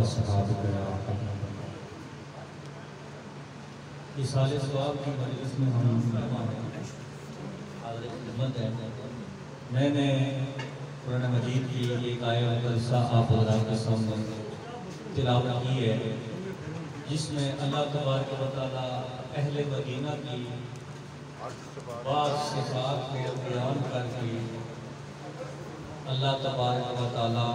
इस साले सवाब की मजलिस में हम मैंने कुरान मजीद की एक आयत का आप के सामने तिलावत की है, जिसमें अल्लाह तबारक व तआला अहले मदीना की बात सिफात को बयान करके अल्लाह तबारक व तआला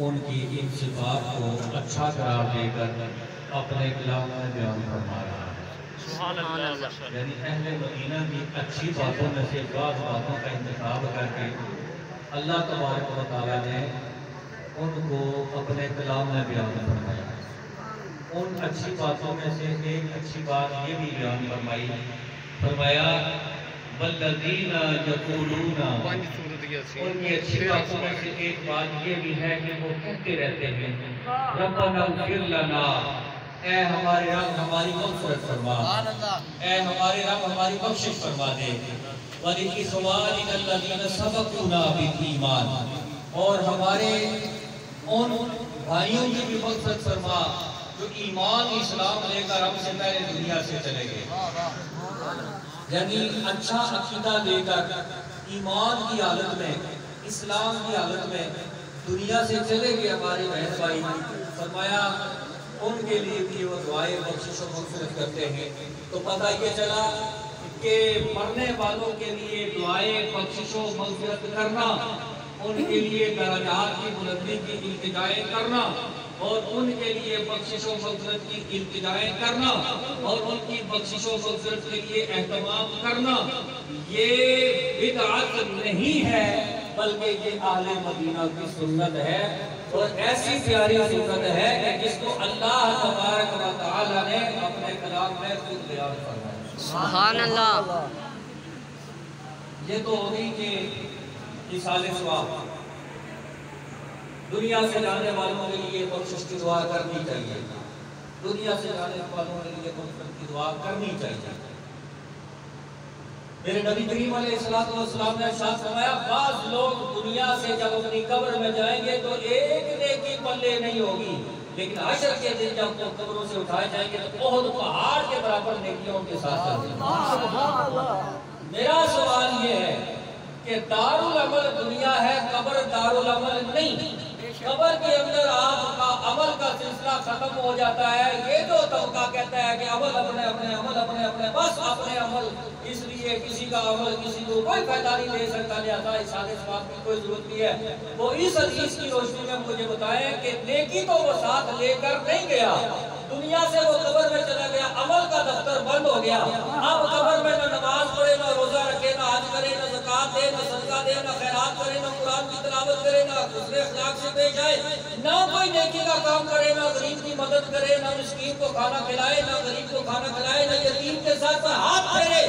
उनकी इन सिफात को अच्छा करार देकर अपने कलाम में बयान फरमा रहा है। यानी अहले मदीना की अच्छी बातों में से बात बातों का इंतखाब करके अल्लाह तबारक व तआला ने उनको अपने कलाम में बयान फरमाया। उन अच्छी बातों में से एक अच्छी बात ये भी बयान फरमाया वल्लज़ीना यक़ूलूना, उनकी अच्छी बातों में से एक बात ये भी है कि वो कहते रहते हैं रब्बना इग़फिर लना, ऐ हमारे रब हमारी मग़फ़िरत फरमा, ऐ हमारे रब हमारी बख्शिश फरमा दे। वलिइख़वानिनल्लज़ीना सबक़ूना बिल-ईमान, और हमारे उन भाइयों की भी मग़फ़िरत फरमा जो ईमान इस्लाम लेकर हमसे पहले दुनिया से चले गए। यानी अच्छा अक़ीदा लेकर ईमान की हालत में, इस्लाम की हालत में दुनिया से चले गए हमारे बहन भाई। फरमाया उनके लिए भी वो दुआएं बख्शिश और मग़फ़िरत करते हैं। तो पता ये चला कि मरने वालों के लिए दुआएं बख्शिश और मग़फ़िरत करना, उनके लिए दराजात की बुलंदी की इल्तिजाएं करना और उनके लिए बख्शिश और मग़फ़िरत की इल्तिजाएं करना और उनकी बख्शिश और मग़फ़िरत के लिए एहतमाम करना, ये बिदअत नहीं है, बल्कि ये अहले मदीना की सुन्नत है। और ऐसी प्यारी सुन्नत है कि जिसको अल्लाह तबारक व तआला ने अपने कलाम में खुद बयान फरमाया। सुभान अल्लाह। ये तो होगी कि इसाले सवाब, दुनिया से जाने वालों के लिए बख्शिश की दुआ करनी चाहिए, दुनिया से जाने वालों के लिए मग़फ़िरत की दुआ करनी चाहिए। मेरे नबी करीम अलैहिस्सलाम ने इरशाद फरमाया बाज़ लोग दुनिया से जब अपनी कब्र में जाएंगे तो एक नेकी पल्ले नहीं होगी, लेकिन हशर के दिन जब वो कब्रों से उठाए जाएंगे तो बहुत पहाड़ के बराबर नेकियों के साथ चलेंगे। मेरा सवाल ये है कि दारुल अमल दुनिया है, कब्र दारुल अमल नहीं। कब्र के अंदर आपका अमल का सिलसिला खत्म हो जाता है। ये जो तबका कहता है कि अमल अपने अपने, अमल अपने अपने, बस अपने अमल, इसलिए किसी का अमल किसी को कोई फायदा नहीं दे सकता, लिहाजा इस बात की कोई जरूरत नहीं है। वो इस हदीस की रोशनी में मुझे बताएं कि नेकी तो वो साथ लेकर नहीं गया, दुनिया से वो कब्र में चला गया, अमल का दफ्तर बंद हो गया। अब कब्र में न नमाज पढ़े, न रोजा रखे, न हज करे, न ज़कात दे, न सदका दे, न खैरात करे, न कुरान की तिलावत करे, न हुस्न अखलाक से पेश आए, न कोई नेकी का काम करे, न गरीब की मदद करे, न मिस्कीन को खाना खिलाए, न गरीब को खाना खिलाए, न यतीम के साथ हाथ फेरे,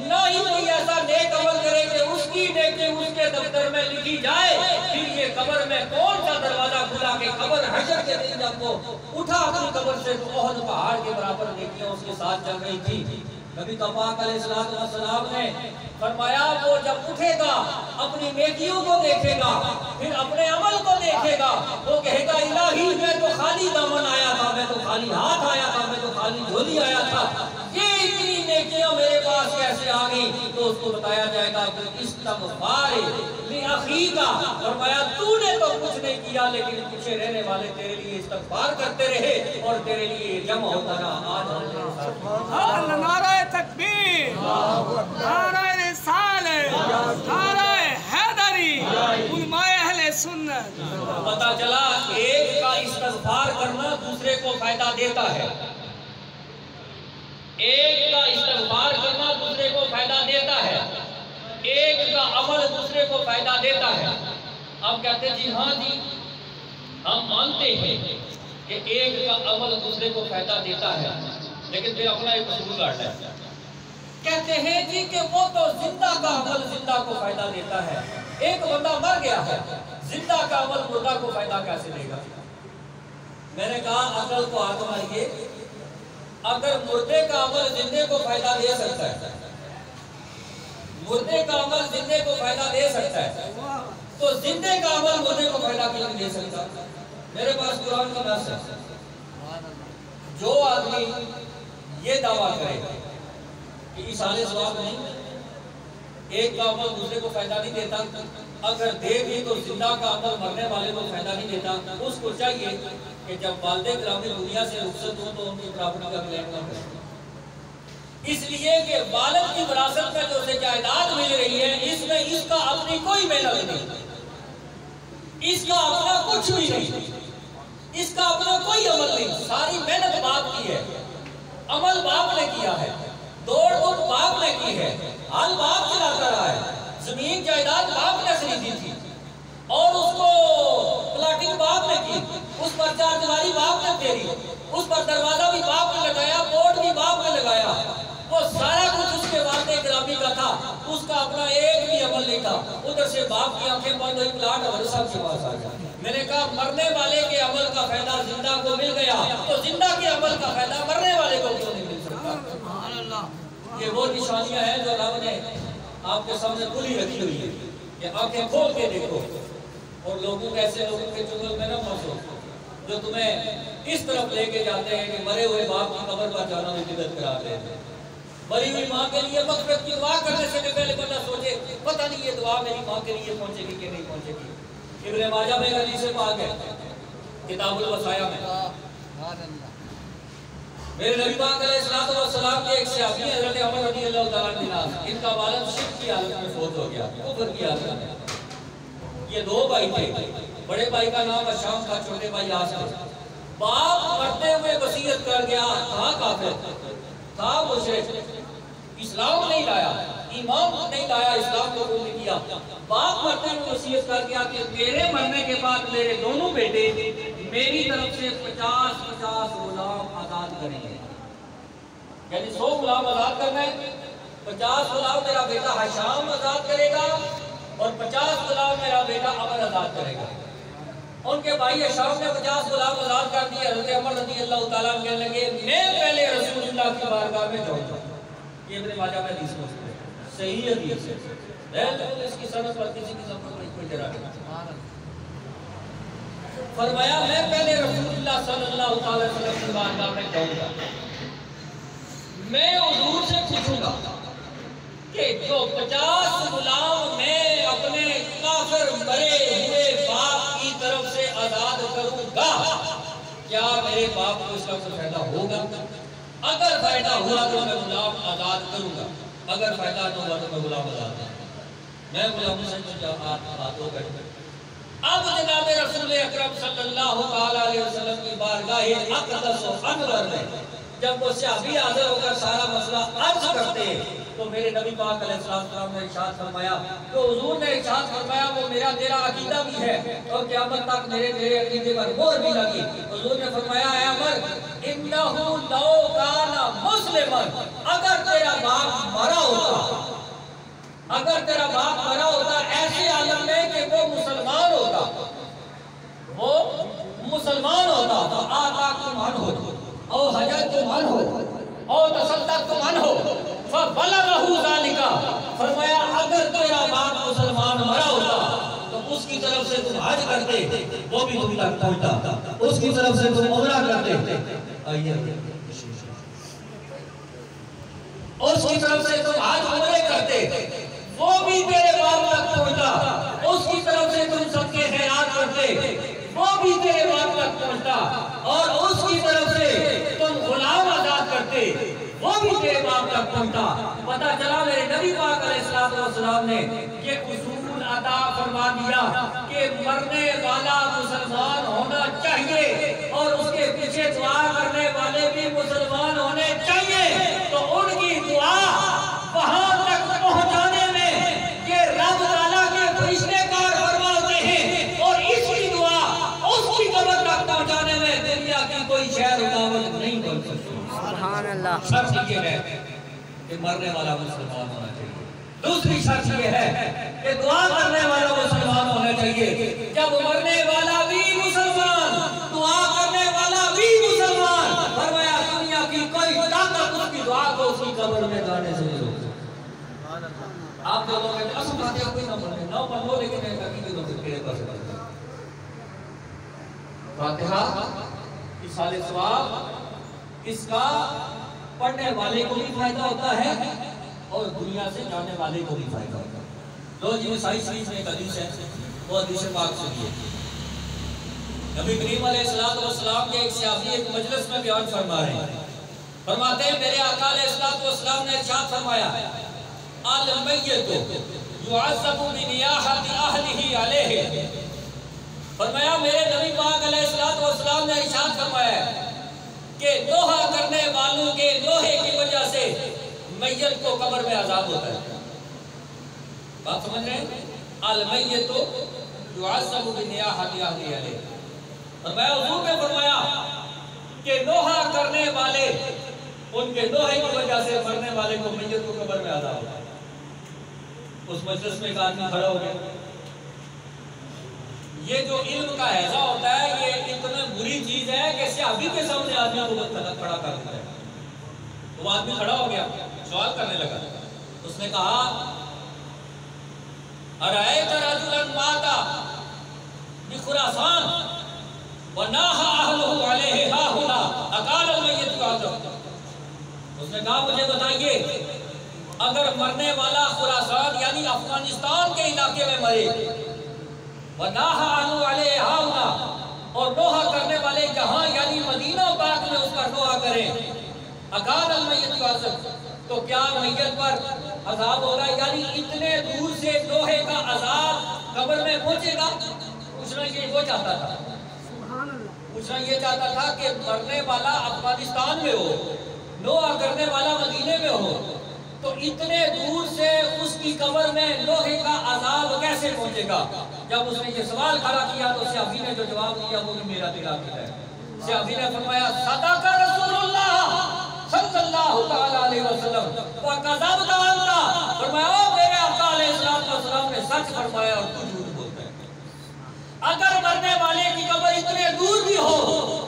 न ही कोई ऐसा नेक अमल करे कि उसकी नेकी उसके दफ्तर में लिखी जाए। फिर ये कब्र में कौन सा दरवाजा खुला कि कब्र हशर के दिन जब वो उठा अपनी कब्र से तो ओहद पहाड़ के बराबर नेकियां उसके साथ चल रही थी। नबी पाक अलैहिस्सलाम ने फरमाया वो जब उठेगा अपनी नेकियों को देखेगा, फिर अपने अमल को देखेगा, वो कहेगा इलाही मैं तो खाली दामन आया था, मैं तो खाली हाथ आया था, मैं तो खाली झोली आया था, ये इतनी नेकियां मेरे पास कैसे आ गई? तो उसको बताया जाएगा कि इस्तग़फ़ार लिअख़ीका, फरमाया तूने तो कुछ नहीं किया, लेकिन पीछे रहने वाले तेरे लिए इस्तग़फ़ार करते रहे और तेरे लिए जमा होता रहा। आज नारे तकबीर, नारे रिसालत, नारे हैदरी, उलमाए अहले सुन्नत। पता चला एक का इस्तग़फ़ार करना दूसरे को फायदा देता है, एक का इस्तग़फ़ार करना दूसरे को फायदा देता है, एक का अमल दूसरे को फायदा देता है। अब कहते जी हाँ जी हम मानते हैं कि एक का अमल दूसरे को फायदा देता है, लेकिन फिर अपना एक उसूल काटता है। कहते हैं जी कि वो तो जिंदा का अमल जिंदा को फायदा देता है, एक बंदा मर गया है, जिंदा का अमल मुर्दा को फायदा कैसे देगा? मैंने कहा अकल को हाथ मारिए, अगर मुर्दे का अमल जिंदे को फायदा दे सकता है, मुर्दे का अमल जिंदे को फायदा दे सकता है, तो जिंदे का अमल मुर्दे को फायदा क्यों नहीं दे सकता? मेरे पास कुरान की नस है। जो आदमी ये दावा करे कि इसाले सवाब नहीं, एक का अमल दूसरे को फायदा नहीं देता, अगर दे भी तो जिंदा का अमल मरने वाले को फायदा नहीं देता, उसको चाहिए कि जब वालिद गिरामी दुनिया से रुखसत हो तो उनकी प्रॉपर्टी का क्लेम न करे। इसलिए कि वालिद की विरासत में जो उसे जायदाद मिल रही है, इसमें इसका अपनी कोई मेहनत नहीं, इसका अपना कुछ भी नहीं, इसका अपना कोई अमल नहीं। सारी मेहनत बाप की है, अमल बाप ने किया है, दौड़ धूप बाप ने की है, हाल बाप चलाता रहा है, जमीन जायदाद बाप ने खरीदी थी और उसको प्लाटिंग बाप ने की, उस पर चारदीवारी बाप ने फेरी, उस पर दरवाजा भी बाप ने लगाया, बोर्ड भी बाप ने लगाया, वो सारा कुछ उसके वालिद गिरामी का था, उसका अपना एक भी अमल नहीं था। उधर से बाप की आंखें बंद हुई, प्लाट हमारे साहब के पास आ गया। मैंने कहा मरने वाले के अमल का फायदा जिंदा को मिल गया, तो जिंदा के अमल का फायदा मरने वाले को क्यों नहीं मिल सकता? ये वो निशानियां हैं जो रब ने आपके सामने खुली रखी हुई है कि आंखें खोल के देखो और लोगों के ऐसे लोगों के चुगल में न फंसो जो तुम्हें इस तरफ लेके जाते हैं कि मरे हुए बाप की कब्र पर जाना भी बिदअत कराते हैं। मरी हुई माँ के लिए मग़फ़िरत की दुआ करने से पहले बंदा सोचे पता नहीं ये दुआ मेरी माँ के लिए पहुंचेगी कि नहीं पहुंचेगी। इब्न माजा में हदीस पाक है किताबुल वसाया में, मेरे नबी पाक अलैहिस्सलातु वस्सलाम के एक सहाबी हज़रत उमर रज़ियल्लाहु तआला अन्हु, इनका वालिद शिर्क की हालत में फौत हो गया, कुफ्र की हालत में। ये दो भाई थे, बड़े भाई का नाम हशाम था, छोटे भाई आसिम। बाप मरते हुए वसीयत कर गया, था काफिर, था मुशरिक, इस्लाम नहीं लाया, ईमान नहीं लाया, इस्लाम को कबूल नहीं किया। बाप मरते हुए वसीयत कर गया कि मेरे मरने के बाद मेरे दोनों बेटे मेरी तरफ से 50-50 गुलाम आजाद करेंगे, यानी 100 गुलाम आजाद करना है, 50 गुलाम मेरा बेटा हशाम आजाद करेगा और 50 गुलाम मेरा बेटा अमर आजाद करेगा। उनके भाई हशाम ने 50 गुलाम आजाद कर दिए। हज़रत उमर रज़ियल्लाहु तआला अन्हु कहने लगे मैं पहले रसूलुल्लाह की बारगाह में जाऊंगा। ये इब्न माजा में हदीस है, सही हदीस है, इसकी सनद पर किसी किस्म का कोई जरा नहीं। फरमाया मैं पहले रसूलुल्लाह सल्लल्लाहु अलैहि वसल्लम की बारगाह में जाऊंगा, मैं हुजूर से पूछूंगा कि जो 50 गुलाम मैं अपने काफिर मरे हुए बाप की तरफ से आजाद करूंगा, क्या मेरे बाप को इसका कोई फायदा होगा? अगर फायदा हुआ तो मैं गुलाम आजाद करूंगा, अगर फायदा न हुआ तो मैं गुलाम आजाद करूंगा। मैं गुलामों से बातों कर अब जनाब रसूल अकरम सल्लल्लाहु अलैहि वसल्लम की बारगाह अक़दस अनवर में जब वो सहाबी हाज़िर होकर सारा मसला अर्ज करते हैं तो मेरे नबी पाक अलैहिस्सलाम ने इरशाद फरमाया, तो हुजूर ने इरशाद फरमाया वो मेरा तेरा अकीदा भी है और क़यामत तक मेरे तेरे अकीदे पर मोहर भी लगी। हुजूर ने फरमाया है अमर इन्नहु लौ काना मुस्लिमन, अगर तेरा बाप मरा होता, अगर तेरा बाप मरा होता ऐसे आलम में कि वो मुसलमान होता, वो मुसलमान होता तो आता कुमान हो और हजत कुमान हो और तसद्दुक कुमान हो फबलगहु ज़ालिका, फरमाया अगर तेरा बाप मुसलमान मरा होता तो उसकी तरफ से तुम हज करते, वो भी तुम तक पहुंचता, उसकी तरफ से तुम उम्रा करते, उसकी तरफ से तुम हज उम्रे करते, वो भी तेरे बाप तक पहुंचता, उसकी तरफ से तुम सबके खैरात करते, वो भी तेरे बाप तक पहुंचता, और उसकी तरफ से तुम गुलाम आजाद करते, वो भी तेरे बाप तक पहुंचता। पता चला मेरे नबी पाक अलैहिस्सलाम ने ये उसूल अता फरमा दिया कि मरने वाला मुसलमान होना चाहिए और उसके पीछे दुआ करने वाले भी मुसलमान होने चाहिए। तो उनकी दुआ वहां तक पहुंचाने में ये रब ताला के फरिश्ते कार फरमाते हैं और इसकी दुआ उसकी कब्र तक पहुंचाने में दुनिया की कोई शय रुकावट नहीं बन सकती। सुभान अल्लाह। शर्त ये है कि मरने वाला मुसलमान होना चाहिए। दूसरी शर्त ये है कि दुआ करने वाला मुसलमान होना चाहिए। जब मरने वाला भी मुसलमान, दुआ करने वाला भी मुसलमान, फरमाया दुनिया की कोई ताकत उसकी दुआ को उसकी कब्र में जाने से नहीं रोक सकती। आप जो लोग कहते हैं असम फातिहा कोई ना पढ़े, ना पढ़ लो, लेकिन हकीकत में तेरे पास फातिहा की साले सवाब इसका पढ़ने वाले को भी फायदा होता है और दुनिया से जाने वाले को भी फायदा होता है। लो जी साई शरीफ में एक हदीस है, वो हदीस पाक सुनिए। नबी करीम अलैहिस्सलाम के एक सहाबी एक मजलिस में बयान फरमा रहे हैं, फरमाते हैं मेरे आका अलैहिस्सलाम ने इरशाद फरमाया अल मय्यतु युअज़्ज़बु बिनियाहति अहलिही अलैहि। फरमाया मेरे नबी पाक अलैहिस्सलाम ने इरशाद फरमाया कि लोहा करने वालों के लोहे की वजह से मैयत को कब्र में अजाब होता है। बात समझ रहे हैं? अल मय्यतु युअज़्ज़बु बिनियाहति अहलिही अलैहि। फरमाया हुजूर ने फरमाया कि लोहा करने वाले उनके लोहे की वजह से मरने वाले को मैयत को कब्र में अजाब होता है। उस मजलिस में एक आदमी खड़ा हो गया। ये जो इल्म का हैजा होता है ये इतनी बुरी चीज है कि सहाबी के सामने आदमी को खड़ा कर देता है। तो वो आदमी खड़ा हो गया, सवाल करने लगा। उसने कहा अरायत रजुलन माता बिखुरासान व नाहा अहलुहु अलैहि हाहुना अकाल अलमय्यत युअज़्ज़ब। उसने कहा मुझे बताइए, अगर मरने वाला खुरासान यानी अफगानिस्तान के इलाके में मरे वनाहा अनु अलैहि हाउना और लोहा करने वाले जहां यानी मदीना पाक में उसका लोहा करें अकाल अलमय्यत युअज़्ज़ब, तो क्या मैयत पर अजाब होगा? यानी इतने दूर से लोहे का अजाब कब्र में पहुंचेगा। पूछना ये वो चाहता था, पूछना ये चाहता था कि मरने वाला अफगानिस्तान में हो, लोहा करने वाला मदीने में हो, तो इतने दूर से उसकी कब्र में लोहे का अजाब कैसे पहुंचेगा? जब उसने ये सवाल खड़ा किया तो सहाबी ने जो जवाब दिया वो भी मेरा दिल आती है। सहाबी ने फरमाया सदाका रसूलुल्लाह सल्लल्लाहु तआला अलैहि वसल्लम व कज़बता अंता। फरमाया मेरे आका अलैहिस्सलाम ने सच फरमाया और तू झूठ बोलता है। अगर मरने वाले की कब्र इतने दूर भी हो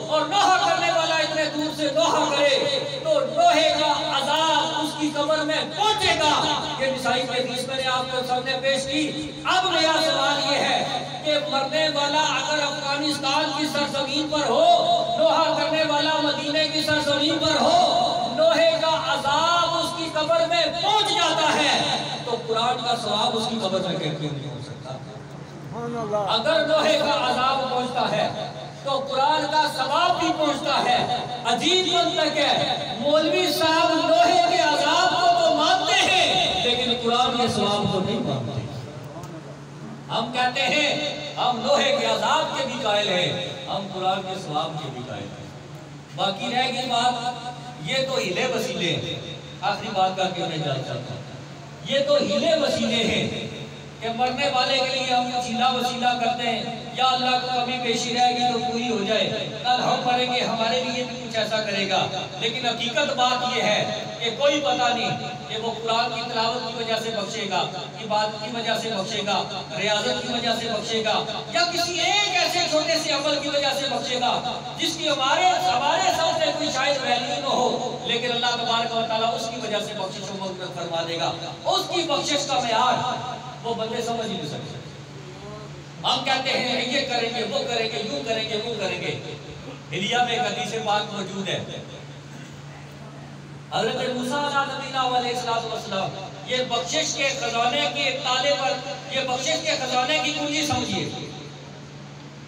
और लोहा करने वाला इतने दूर से लोहा करे तो लोहे का अजाब उसकी कब्र में पहुंचेगा। ये निसाई के हदीस मैंने आपको सामने पेश की। अब मेरा सवाल ये है कि मरने वाला अगर अफगानिस्तान की सरजमीन पर हो, लोहा करने वाला मदीने की सरजमीन पर हो, लोहे का अजाब उसकी कब्र में पहुंच जाता है, तो कुरान का सवाब उसकी कब्र में क्यों नहीं हो सकता? अगर लोहे का अजाब पहुंचता है तो कुरान का सवाब भी पहुंचता है। अजीब मंतक है, मौलवी साहब लोहे के अजाब को तो मानते हैं लेकिन कुरान के सवाब को नहीं मानते। हम कहते हैं हम लोहे के अजाब के भी कायल हैं, हम कुरान के सवाब के भी कायल हैं। बाकी रहेगी बात, ये तो हिले वसीले हैं। आखिरी बात करके मैं जाना चाहता हूं, ये तो हिले वसीले हैं कि मरने वाले के लिए हम हीला वसीला करते हैं, या अल्लाह को कभी पेशी रहेगी तो पूरी हो जाए, कल हम मरेंगे हमारे लिए भी कुछ ऐसा करेगा। लेकिन हकीकत बात यह है कि कोई पता नहीं कि वो कुरान की तिलावत की वजह से बख्शेगा, इबादत की वजह से बख्शेगा, रियाजत की वजह से बख्शेगा, या किसी एक ऐसे छोटे से अमल की वजह से बख्शेगा जिसकी हमारे सामने कोई शायद वैल्यू न हो, लेकिन अल्लाह तबारक व तआला उसकी वजह से बख्शिश व मग़फ़िरत फरमा देगा। उसकी बख्शिश का मेयार वो बंदे समझ ही नहीं सकते। हम कहते हैं ये करेंगे, वो करेंगे, यूं करेंगे, वो करेंगे। हिलिया में एक हदीस पाक मौजूद है, हज़रत मूसा अलैहिस्सलाम ये बख्शिश के खजाने के ताले पर, ये बख्शिश के खजाने की कुंजी समझिए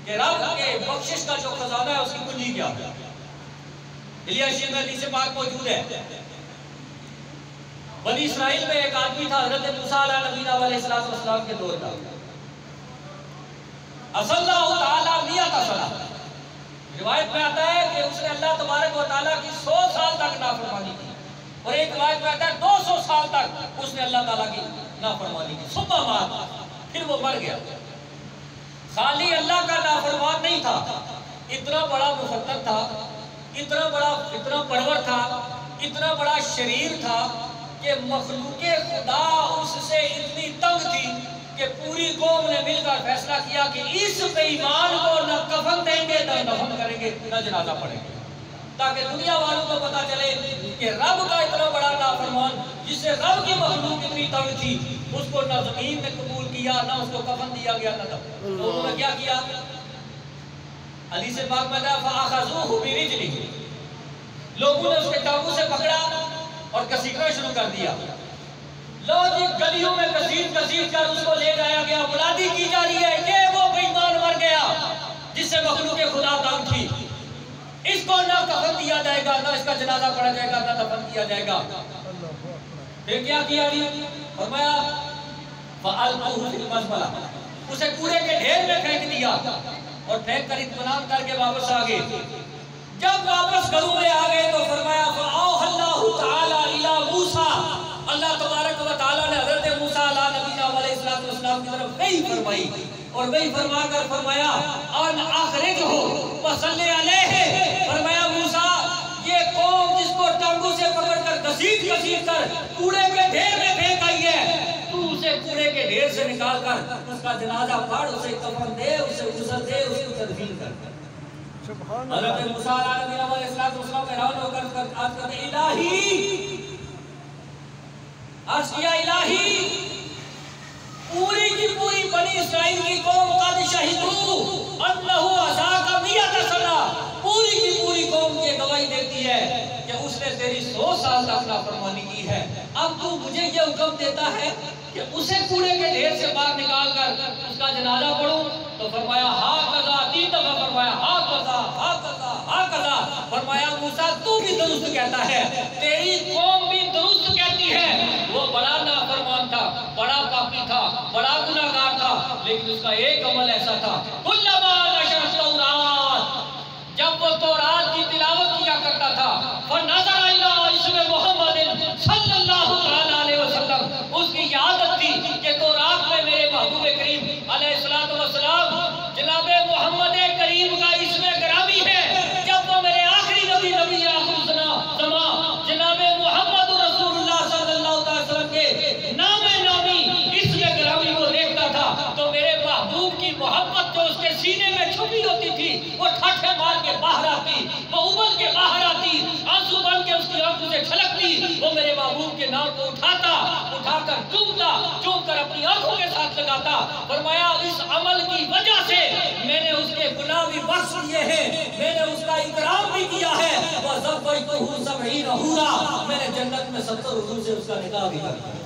कि रब के बख्शिश का जो खजाना है उसकी कुंजी क्या है। हिलिया शरीफ में हदीस पाक मौजूद है। बनी इस्राइल में एक आदमी था, हज़रत मूसा अलैहिस्सलाम के दौर का। असल्लाहु ताला नियत असला, रिवायत में आता है कि उसने अल्लाह तबारक व तआला की 100 साल तक नाफरमानी की, और एक रिवायत में आता है 200 साल तक उसने अल्लाह ताला की नाफरमानी की। सुबह मार फिर वो मर गया। खाली अल्लाह का नाफरमान नहीं था, इतना बड़ा मुफक्किर था, इतना परवर था, इतना बड़ा शरीर था कि मखलूके खुदा उससे इतनी तंग थी कि पूरी कौम ने मिलकर फैसला किया कि इस बेईमान को न कफन देंगे, न दफन करेंगे, न जनाजा पढ़ेंगे। ताकि दुनिया वालों को पता चले कि रब का इतना बड़ा नाफरमान, जिससे रब की मखलूक इतनी तंग थी, उसको न ज़मीन ने कबूल किया, न उसको कफन दिया गया था। तो उन्होंने क्या किया? हदीस पाक में फ़अख़ज़ूहु बिरिजलिही, लोगों ने उसके टांगों से पकड़ा और घसीटना शुरू कर दिया। लो जी, गलियों में घसीट कर उसको ले जाया गया। मुनादी की जा रही है, ये वो बेईमान मर गया जिससे मखलूक खुदा तंग थी, इसको ना कफन दिया जाएगा, ना इसका जनाजा पढ़ा जाएगा, ना दफन किया जाएगा। फिर क्या किया? फरमाया फ़अल्क़ूहु फ़िल मज़बला, उसे कूड़े के ढेर में फेंक दिया और फेंक कर इत्मीनान करके वापस आ गए। जब वापस घरों में आ गए तो फरमाया फ़अौहल्लाहु तआला इला मूसा, अल्लाह तबारक व तआला ने हज़रत मूसा अलैहिस्सलाम की तरफ वही फरमाई और वही फरमाकर फरमाया अन अख़रिजहु व सल्ली अलैहि, फरमाया मूसा, ये कौम जिसको टांगों से पकड़कर घसीट कर कूड़े के ढेर में फेंक आई है, तू उसे कूड़े के ढेर से निकाल कर उसका जनाजा पढ़, उसे कफन दे, उसे गुस्ल दे, उसको तदफीन कर। हज़रत मूसा अलैहिस्सलाम हैरान होकर अर्ज़ करते इलाही, पूरी की पूरी बनी इस्राइल की कौम कद शहीदू अन्नहु अज़ाका मियत सना, पूरी की पूरी कौम ये गवाही देती है कि उसने तेरी 100 साल तक नाफरमानी की है। अब तू मुझे ये हुक्म देता है कि उसे कूड़े के ढेर से बाहर निकाल कर उसका जनाजा पढ़ूं? तो फरमाया हा कज़ा, 3 दफा फरमाया हा कज़ा, हा कज़ा, हा कज़ा। फरमाया मूसा, तू भी दुरुस्त कहता है, तेरी कौम भी दुरुस्त कहती है। वो बड़ा नाफरमान था, बड़ा पापी था, बड़ा गुनाहगार था, लेकिन उसका एक अमल ऐसा था, कुल्लमा नशर तौरात, जब वो तौरात की तिलावत किया करता था, फनज़र इला इसमें मोहम्मद सल्लल्लाहु अलैहि वसल्लम, उसकी आदत थी कि तौरात में मेरे महबूब करीम अलैहिस्सलातु वस्सलाम जनाबे मोहम्मद करीम का इसमें ग्रामी है। जब वो मेरे आखिरी नबी आखिर ज़मा जनाबे मोहम्मद रसूलुल्लाह सल्लल्लाहु अलैहि वसल्लम के नामी इसमें ग्रामी को देखता था तो मेरे महबूब की मोहब्बत जो उसके सीने में छुपी होती थी वो ठाठे मार के बाहर आती, वो उबल के बाहर आती, आंसू बन के उसकी आंखों से छलकती। वो मेरे महबूब के नाम को उठाकर चूमकर अपनी आंखों के साथ लगाता। फरमाया इस अमल की वजह से मैंने उसके गुनाह भी बख्श दिए हैं, मैंने उसका इकराम भी किया है। वह ज़ब्बैतुहु 70 हूरा, मैंने जन्नत में 70 हूर से उसका निकाह भी कर दिया।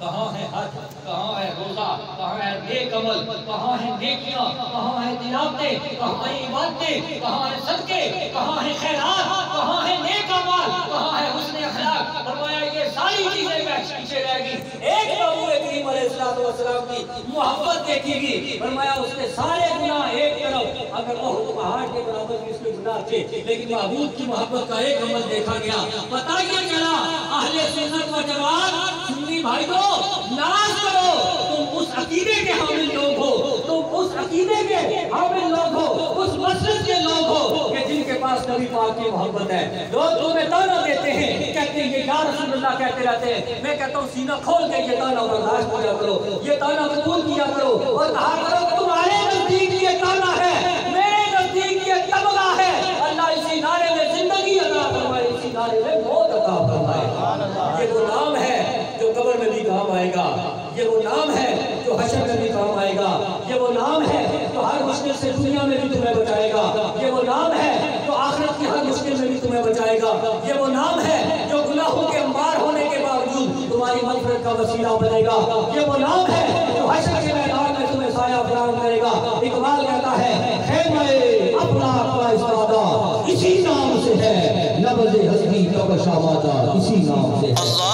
कहाँ है हज, कहाँ है रोजा, कहाँ है नेक अमल, कहाँ है नेकियां, कहाँ है तिलावतें, कहाँ है इबादतें, कहाँ है सदके, कहाँ है खैरात, कहाँ है नेक अमल, कहाँ है हुस्न अखलाक। फरमाया ये सारी चीजें पीछे रहेगी, एक महबूब करीम अलैहिस्सलातु वस्सलाम की मोहब्बत देखेगी। फरमाया उसके सारे गुनाह एक तरफ, अगर वो पहाड़ के बराबर भी उसके गुनाह थे, लेकिन महबूब की मोहब्बत का एक अमल देखा गया। पता ये चला अहले सुन्नत व जमात सुन्नी भाई को नाराज करो, तुम उस अकीदे के हामिल लोग हो, तुम उस अकीदे के हामिल लोग हो, उस मस्जिद के लोग हो कि जिनके पास नबी पाक की मोहब्बत है। लोग तुम्हें ताना देते हैं, कहते हैं ये या रसूलुल्लाह कहते रहते हैं। मैं कहता हूँ सीना खोल के ये ताना बर्दाश्त किया करो, ये ताना कबूल किया करो और कहा करो तुम्हारे नजदीक ये ताना है, मेरे नजदीक ये तमगा है। अल्लाह इसी नारे में जिंदगी अता फरमाए, इसी नारे में मौत अता फरमाए। ये वो नाम है जो कब्र में भी काम आएगा, ये वो नाम है जो हशर में भी काम आएगा, ये वो नाम है जो हर मुश्किल से दुनिया में भी तुम्हें बचाएगा, ये वो नाम है जो आखिरत की हर मुश्किल में भी तुम्हें बचाएगा, ये वो नाम है जो गुनाहों के अंबार होने के बावजूद तुम्हारी मग़फ़िरत का वसीला बनेगा, ये वो नाम है जो हशर के मैदान में तुम्हें साया फराहम करेगा। इकबाल कहता है अपना अपना इस्तादा इसी नाम से है, नब्ज़े हस्ती का बशावादा इसी नाम से है।